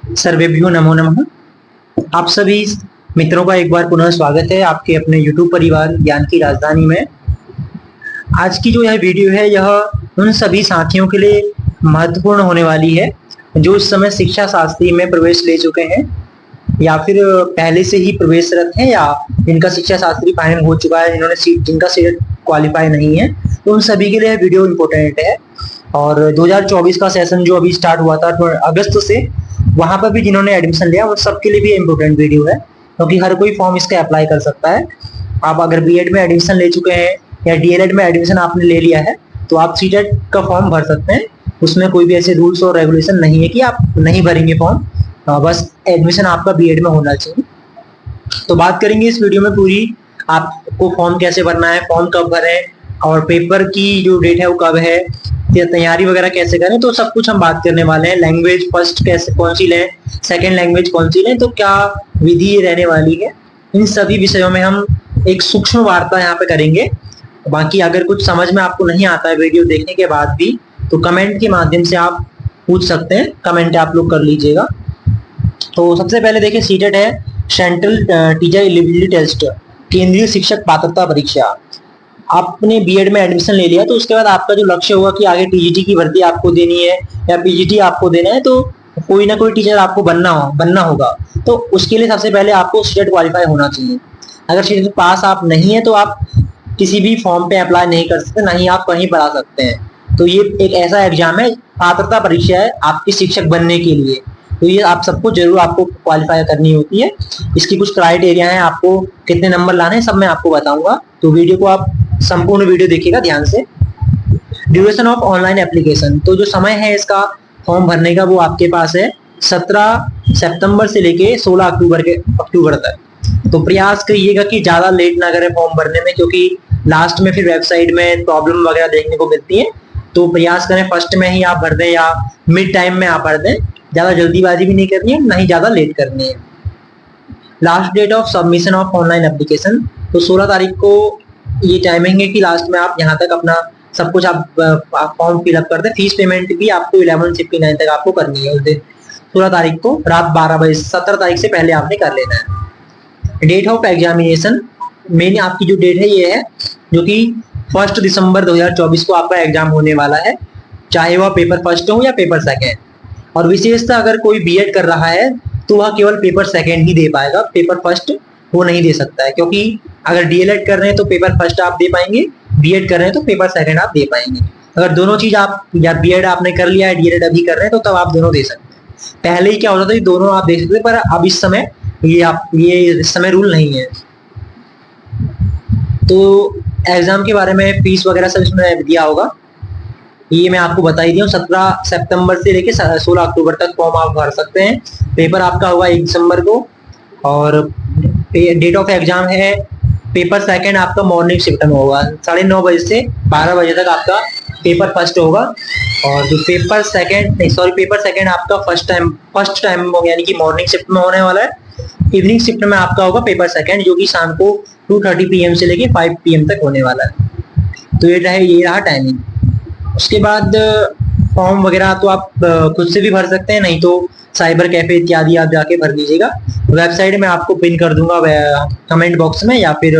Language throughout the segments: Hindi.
सर्वेभ्यो नमो नमः। आप सभी मित्रों का एक बार पुनः स्वागत है आपके अपने YouTube परिवार ज्ञान की राजधानी में। आज की जो यह वीडियो है यह उन सभी साथियों के लिए महत्वपूर्ण होने वाली है जो इस समय शिक्षा शास्त्री में प्रवेश ले चुके हैं या फिर पहले से ही प्रवेशरत हैं या जिनका शिक्षा शास्त्री फाइनल हो चुका है, जिनका सीट क्वालिफाई नहीं है, तो उन सभी के लिए वीडियो इम्पोर्टेंट है। और 2024 का सेशन जो अभी स्टार्ट हुआ था अगस्त से, वहां पर भी जिन्होंने एडमिशन लिया वो सबके लिए भी इम्पोर्टेंट वीडियो है, क्योंकि हर कोई फॉर्म इसका अप्लाई कर सकता है। आप अगर बीएड में एडमिशन ले चुके हैं या डीएलएड में एडमिशन आपने ले लिया है तो आप सीटेट का फॉर्म भर सकते हैं। उसमें कोई भी ऐसे रूल्स और रेगुलेशन नहीं है कि आप नहीं भरेंगे फॉर्म, बस एडमिशन आपका बीएड में होना चाहिए। तो बात करेंगे इस वीडियो में पूरी, आपको फॉर्म कैसे भरना है, फॉर्म कब भरें और पेपर की जो डेट है वो कब है, तैयारी वगैरह कैसे करें, तो सब कुछ हम बात करने वाले हैं। लैंग्वेज फर्स्ट कैसे कौन सी लें, सेकंड लैंग्वेज कौन सी लें, तो क्या विधि रहने वाली है, इन सभी विषयों में हम एक सूक्ष्म वार्ता यहाँ पे करेंगे। बाकी अगर कुछ समझ में आपको नहीं आता है वीडियो देखने के बाद भी, तो कमेंट के माध्यम से आप पूछ सकते हैं, कमेंट आप लोग कर लीजिएगा। तो सबसे पहले देखिए, सीटेट है सेंट्रल टीचर एलिजिबिलिटी टेस्ट, केंद्रीय शिक्षक पात्रता परीक्षा। आपने बीएड में एडमिशन ले लिया तो उसके बाद आपका जो लक्ष्य होगा कि आगे टीजीटी की भर्ती आपको देनी है या पीजीटी आपको देना है, तो कोई ना कोई टीचर आपको बनना होगा। तो उसके लिए सबसे पहले आपको सीटेट क्वालिफाई होना चाहिए। अगर सीटेट पास आप नहीं है तो आप किसी भी फॉर्म पे अप्लाई नहीं कर सकते, ना ही आप कहीं पढ़ा सकते हैं। तो ये एक ऐसा एग्जाम है, पात्रता परीक्षा है आपके शिक्षक बनने के लिए। तो ये आप सबको जरूर आपको क्वालिफाई करनी होती है। इसकी कुछ क्राइटेरिया है, आपको कितने नंबर लाने हैं सब मैं आपको बताऊंगा, तो वीडियो को आप संपूर्ण वीडियो देखिएगा ध्यान से। ड्यूरेशन ऑफ ऑनलाइन एप्लीकेशन, तो जो समय है इसका फॉर्म भरने का वो आपके पास है 17 सितंबर से लेके 16 अक्टूबर तक। तो प्रयास करिएगा कि ज्यादा लेट ना करें फॉर्म भरने में, क्योंकि लास्ट में फिर वेबसाइट में प्रॉब्लम वगैरह देखने को मिलती है। तो प्रयास करें फर्स्ट में ही आप भर दें या मिड टाइम में आप भर दें, ज्यादा जल्दीबाजी भी नहीं करनी है, ना ही ज्यादा लेट करनी है। Last date of submission of online application, तो 16 तारीख को ये टाइमिंग है कि लास्ट में आप यहाँ तक अपना सब कुछ आप फॉर्म फिलअप कर दें। फीस पेमेंट भी आपको 11:59 तक आपको करनी है उस दिन 16 तारीख को रात 12 बजे, 17 तारीख से पहले आपने कर लेना है। डेट ऑफ एग्जामिनेशन, मेन आपकी जो डेट है ये है जो कि 1 दिसंबर 2024 को आपका एग्जाम होने वाला है, चाहे वह पेपर फर्स्ट हो या पेपर सेकेंड। और विशेषतः अगर कोई बीएड कर रहा है तो वह केवल पेपर सेकेंड ही दे पाएगा, पेपर फर्स्ट वो नहीं दे सकता है। क्योंकि अगर डीएलएड कर रहे हैं तो पेपर फर्स्ट आप दे पाएंगे, बीएड कर रहे हैं तो पेपर सेकेंड आप दे पाएंगे। अगर दोनों चीज आप, या बीएड आपने कर लिया है डीएलएड अभी कर रहे हैं, तो तब आप दोनों दे सकते हैं। पहले ही क्या होता था कि दोनों आप दे सकते थे, पर अब इस समय ये इस समय रूल नहीं है। तो एग्जाम के बारे में फीस वगैरह सब इसमें दिया होगा, ये मैं आपको बता ही दिया हूँ। 17 सितंबर से लेके 16 अक्टूबर तक फॉर्म आप भर सकते हैं। पेपर आपका होगा 1 दिसंबर को, और डेट ऑफ एग्जाम है पेपर सेकंड आपका मॉर्निंग शिफ्ट में होगा, 9:30 बजे से 12 बजे तक आपका पेपर फर्स्ट होगा। और जो पेपर सेकंड आपका फर्स्ट टाइम यानी कि मॉर्निंग शिफ्ट में होने वाला है। इवनिंग शिफ्ट में आपका होगा पेपर सेकंड, जो कि शाम को 2:30 PM से लेके 5 PM तक होने वाला है। तो ये रहा टाइमिंग। उसके बाद फॉर्म वगैरह तो आप खुद से भी भर सकते हैं, नहीं तो साइबर कैफे इत्यादि आप जाके भर लीजिएगा। वेबसाइट में आपको पिन कर दूंगा कमेंट बॉक्स में या फिर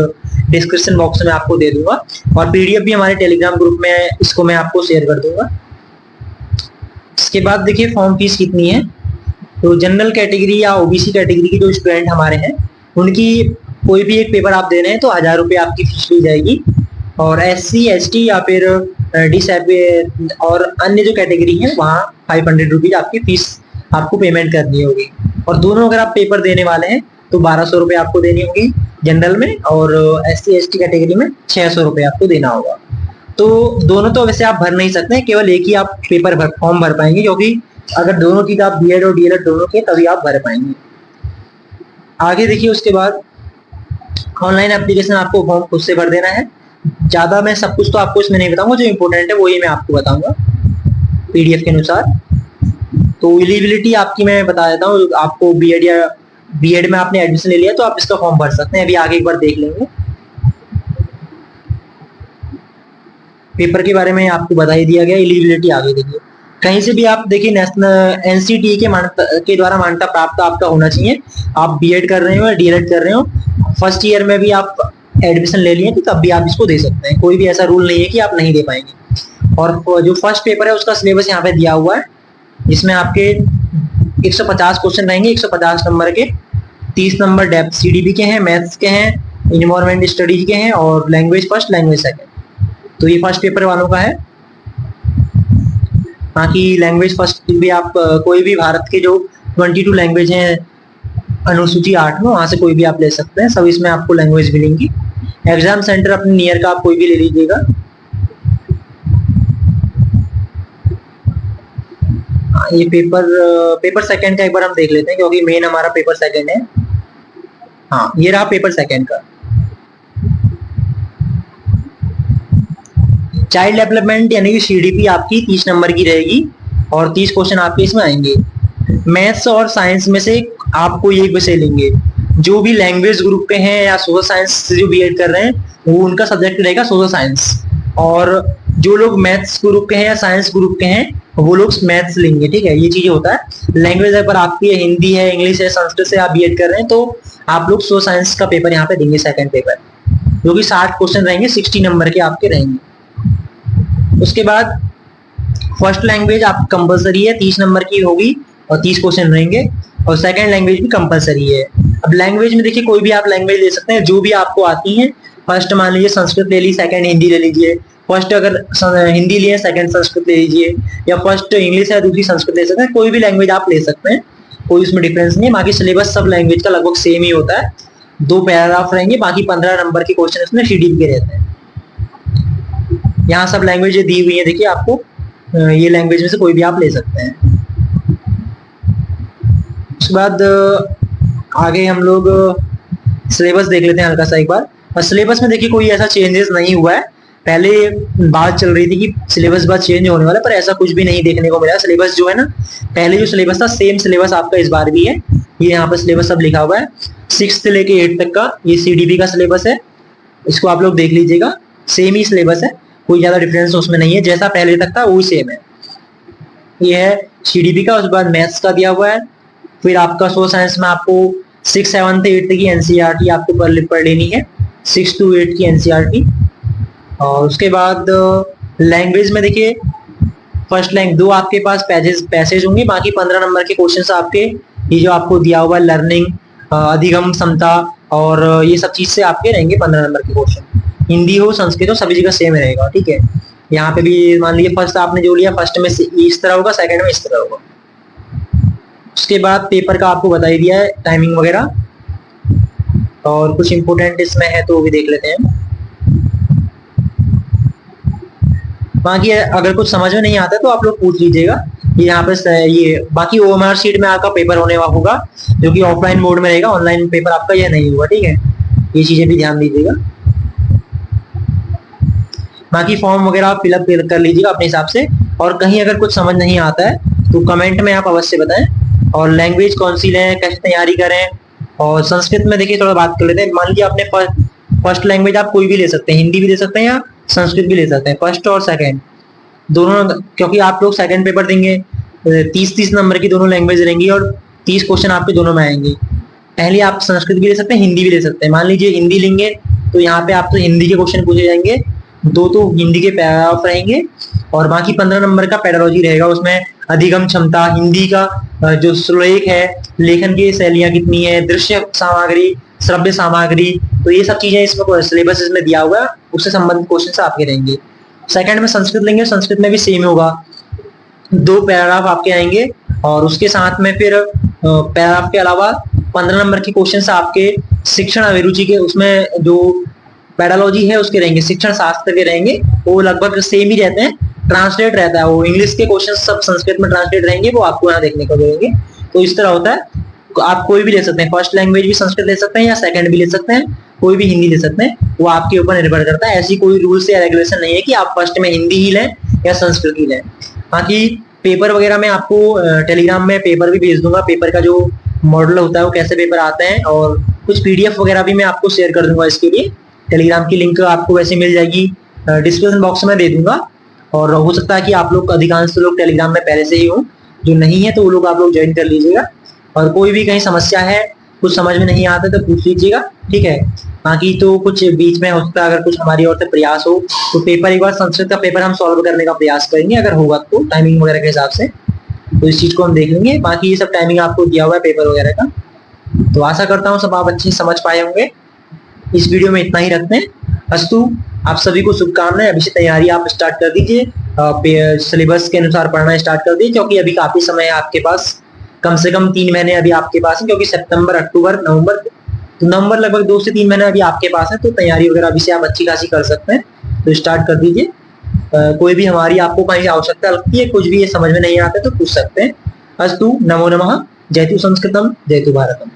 डिस्क्रिप्शन बॉक्स में आपको दे दूंगा, और पीडीएफ भी हमारे टेलीग्राम ग्रुप में इसको मैं आपको शेयर कर दूंगा। इसके बाद देखिए फॉर्म फीस कितनी है। तो जनरल कैटेगरी या ओबीसी कैटेगरी की जो स्टूडेंट हमारे हैं उनकी कोई भी एक पेपर आप दे रहे हैं तो 1000 रुपये आपकी फीस ली जाएगी। और SC ST या फिर डिसेबल और अन्य जो कैटेगरी है वहाँ 500 रुपीज आपकी फीस आपको पेमेंट करनी होगी। और दोनों अगर आप पेपर देने वाले हैं तो 1200 रुपये आपको देनी होगी जनरल में, और SC ST कैटेगरी में 600 रुपये आपको देना होगा। तो दोनों तो वैसे आप भर नहीं सकते हैं, केवल एक ही आप फॉर्म भर पाएंगे, क्योंकि अगर दोनों चीज आप बीएड और डीएलएड दोनों के तभी आप भर पाएंगे। आगे देखिए, उसके बाद ऑनलाइन एप्लीकेशन आपको फॉर्म खुद से भर देना है। ज्यादा मैं सब कुछ तो आपको इसमें नहीं बताऊंगा, जो इम्पोर्टेंट है वो ही मैं आपको बताऊंगा पीडीएफ के अनुसार। तो एलिजिबिलिटी आपकी मैं बता देता हूँ। आपको बीएड में आपने एडमिशन ले लिया तो आप इसका फॉर्म भर सकते हैं, अभी आगे एक बार देख लेंगे। पेपर के बारे में आपको बता ही दिया गया। एलिजिबिलिटी आगे देखिए, कहीं से भी आप देखिए नेशनल एनसीटी के द्वारा मान्यता प्राप्त आपका होना चाहिए। आप बीएड कर रहे हो या डीएलएड कर रहे हो, फर्स्ट ईयर में भी आप एडमिशन ले लिए तो तब भी आप इसको दे सकते हैं। कोई भी ऐसा रूल नहीं है कि आप नहीं दे पाएंगे। और जो फर्स्ट पेपर है उसका सिलेबस यहाँ पे दिया हुआ है, जिसमें आपके 150 क्वेश्चन रहेंगे, 150 नंबर के। 30 नंबर डेप्थ सीडीबी के हैं, मैथ्स के हैं, इन्वायरमेंट स्टडीज के हैं और लैंग्वेज फर्स्ट लैंग्वेज सेकंड। तो ये फर्स्ट पेपर वालों का है। बाकी लैंग्वेज फर्स्ट भी आप कोई भी भारत के जो 22 लैंग्वेज हैं अनुसूची 8 में, वहां से कोई भी आप ले सकते हैं। सब इसमें आपको लैंग्वेज मिलेंगी। एग्जाम सेंटर अपने नियर का आप कोई भी ले लीजिएगा। ये पेपर सेकंड का एक बार हम देख लेते हैं, क्योंकि मेन हमारा पेपर सेकंड है। हाँ, ये रहा पेपर सेकंड का। चाइल्ड डेवलपमेंट यानी कि सीडीपी आपकी 30 नंबर की रहेगी और 30 क्वेश्चन आपके इसमें आएंगे। मैथ्स और साइंस में से आपको एक विषय लेंगे। जो भी लैंग्वेज ग्रुप पे हैं या सोशल साइंस से जो बीएड कर रहे हैं, वो उनका सब्जेक्ट रहेगा सोशल साइंस। और जो लोग मैथ्स ग्रुप के हैं या साइंस ग्रुप के हैं, वो लोग मैथ्स लेंगे। ठीक है, ये चीजें होता है। लैंग्वेज अगर आपकी हिंदी है, इंग्लिश है, संस्कृत से आप बीएड कर रहे हैं, तो आप लोग सोशल साइंस का पेपर यहाँ पे देंगे, सेकंड पेपर, जो कि 60 क्वेश्चन रहेंगे, 60 नंबर के आपके रहेंगे। उसके बाद फर्स्ट लैंग्वेज आप कंपलसरी है, 30 नंबर की होगी और 30 क्वेश्चन रहेंगे। और सेकंड लैंग्वेज भी कंपलसरी है। अब लैंग्वेज में देखिए कोई भी आप लैंग्वेज ले सकते हैं, जो भी आपको आती है। फर्स्ट मान लीजिए संस्कृत ले ली, सेकंड हिंदी ले लीजिए। फर्स्ट अगर हिंदी लिए, सेकंड संस्कृत ले लीजिए, या फर्स्ट इंग्लिश है, दूसरी संस्कृत ले सकते हैं। कोई भी लैंग्वेज आप ले सकते हैं, कोई उसमें डिफरेंस नहीं है। बाकी सिलेबस सब लैंग्वेज का लगभग सेम ही होता है। 2 पैराग्राफ रहेंगे, बाकी 15 नंबर के क्वेश्चन इसमें सीडीपी के रहते हैं। यहाँ सब लैंग्वेज दी हुई है, देखिए आपको ये लैंग्वेज में से कोई भी आप ले सकते हैं। उसके बाद आगे हम लोग सिलेबस देख लेते हैं हल्का सा एक बार। और सिलेबस में देखिए कोई ऐसा चेंजेस नहीं हुआ है। पहले बात चल रही थी कि सिलेबस बाद चेंज होने वाला है, पर ऐसा कुछ भी नहीं देखने को मिला। सिलेबस जो है ना, पहले जो सिलेबस था सेम सिलेबस आपका इस बार भी है। ये यहाँ पर सिलेबस सब लिखा हुआ है, 6 से लेके 8 तक का ये सीडीपी का सिलेबस है। इसको आप लोग देख लीजिएगा, सेम ही सिलेबस है, कोई ज्यादा डिफरेंस उसमें नहीं है। जैसा पहले तक था वही सेम है। ये है सीडीपी का। उसके बाद मैथ्स का दिया हुआ है। फिर आपका सोशल साइंस में आपको 6, 7, 8 की एनसीईआरटी आपको पढ़ लेनी है, 6 to 8 की एनसीईआरटी। और उसके बाद लैंग्वेज में देखिए फर्स्ट लैंग्वेज 2 आपके पास पैसेज होंगे, बाकी 15 नंबर के क्वेश्चन आपके ये जो आपको दिया हुआ है लर्निंग, अधिगम क्षमता और ये सब चीज से आपके रहेंगे 15 नंबर के क्वेश्चन। हिंदी हो, संस्कृत हो, सभी जगह सेम रहेगा। ठीक है, यहाँ पे भी मान लीजिए फर्स्ट आपने जो लिया, फर्स्ट में इस तरह होगा, सेकंड में इस तरह होगा। उसके बाद पेपर का आपको बता ही दिया है, टाइमिंग वगैरह। और कुछ इंपोर्टेंट इसमें है तो वो भी देख लेते हैं। बाकी अगर कुछ समझ में नहीं आता तो आप लोग पूछ लीजिएगा। ये यहाँ पे ये बाकी ओएमआर शीट में आपका पेपर होने वाला होगा, जो कि ऑफलाइन मोड में रहेगा। ऑनलाइन पेपर आपका यह नहीं होगा। ठीक है, ये चीजें भी ध्यान दीजिएगा। बाकी फॉर्म वगैरह आप फिलअप कर लीजिएगा अपने हिसाब से। और कहीं अगर कुछ समझ नहीं आता है तो कमेंट में आप अवश्य बताएं। और लैंग्वेज कौन सी लें, कैसे तैयारी करें। और संस्कृत में देखिए थोड़ा बात कर लेते हैं। मान लीजिए आपने फर्स्ट लैंग्वेज आप कोई भी ले सकते हैं, हिंदी भी ले सकते हैं या संस्कृत भी ले सकते हैं, फर्स्ट और सेकंड दोनों। क्योंकि आप लोग सेकंड पेपर देंगे, 30-30 नंबर की दोनों लैंग्वेज रहेंगी और 30 क्वेश्चन आपके दोनों में आएंगे। पहले आप संस्कृत भी ले सकते हैं, हिंदी भी ले सकते हैं। मान लीजिए हिंदी लेंगे तो यहाँ पे आपसे हिंदी के क्वेश्चन पूछे जाएंगे, 2 तो हिंदी के पैराग्राफ रहेंगे और बाकी 15 नंबर का पेडोलॉजी रहेगा। उसमें अधिगम क्षमता, हिंदी का जो श्लोक है, लेखन की शैलियां कितनी है, दृश्य सामग्री, श्रव्य सामग्री, तो ये सब चीजें इसमें सिलेबस इसमें दिया हुआ है, उससे संबंधित क्वेश्चन आपके रहेंगे। सेकंड में संस्कृत लेंगे, संस्कृत में भी सेम होगा, 2 पैराग्राफ आपके आएंगे और उसके साथ में फिर पैराग्राफ के अलावा 15 नंबर के क्वेश्चन आपके शिक्षण अभिरुचि के, उसमें जो पेडोलॉजी है उसके रहेंगे, शिक्षण शास्त्र के रहेंगे। वो लगभग सेम ही रहते हैं, ट्रांसलेट रहता है वो। इंग्लिश के क्वेश्चन सब संस्कृत में ट्रांसलेट रहेंगे, वो आपको यहाँ देखने को मिलेंगे। तो इस तरह होता है। आप कोई भी ले सकते हैं, फर्स्ट लैंग्वेज भी संस्कृत ले सकते हैं या सेकंड भी ले सकते हैं, कोई भी हिंदी ले सकते हैं, वो आपके ऊपर निर्भर करता है। ऐसी कोई रूल्स या रेगुलेशन नहीं है कि आप फर्स्ट में हिंदी ही लें या संस्कृत ही लें। बाकी पेपर वगैरह में आपको टेलीग्राम में पेपर भी भेज दूंगा, पेपर का जो मॉडल होता है वो कैसे पेपर आते हैं, और कुछ पीडीएफ वगैरह भी मैं आपको शेयर कर दूंगा। इसके लिए टेलीग्राम की लिंक आपको वैसे मिल जाएगी, डिस्क्रिप्शन बॉक्स में दे दूंगा। और हो सकता है कि आप लोग अधिकांश लोग टेलीग्राम में पहले से ही हो, जो नहीं है तो वो लोग आप लोग ज्वाइन कर लीजिएगा। और कोई भी कहीं समस्या है, कुछ समझ में नहीं आता तो पूछ लीजिएगा, ठीक है। बाकी तो कुछ बीच में हो सकता है अगर कुछ हमारी ओर से प्रयास हो तो पेपर एक बार संस्कृत का पेपर हम सॉल्व करने का प्रयास करेंगे, अगर होगा तो टाइमिंग वगैरह के हिसाब से, तो इस चीज को हम देख लेंगे। बाकी ये सब टाइमिंग आपको दिया हुआ है पेपर वगैरह का, तो आशा करता हूँ सब आप अच्छे समझ पाए होंगे। इस वीडियो में इतना ही रखते हैं। अस्तु, आप सभी को शुभकामनाएं। अभी से तैयारी आप स्टार्ट कर दीजिए, सिलेबस के अनुसार पढ़ना स्टार्ट कर दीजिए, क्योंकि अभी काफी समय है आपके पास, कम से कम 3 महीने अभी आपके पास है, क्योंकि सितंबर, अक्टूबर, नवंबर, तो नवंबर लगभग 2 से 3 महीने अभी आपके पास है, तो तैयारी वगैरह अभी से आप अच्छी खासी कर सकते हैं, तो स्टार्ट कर दीजिए। कोई भी हमारी आपको कहीं आवश्यकता लगती है, कुछ भी ये समझ में नहीं आता तो पूछ सकते हैं। अस्तु, नमो नमः, जयतु संस्कृतम, जयतु भारतम।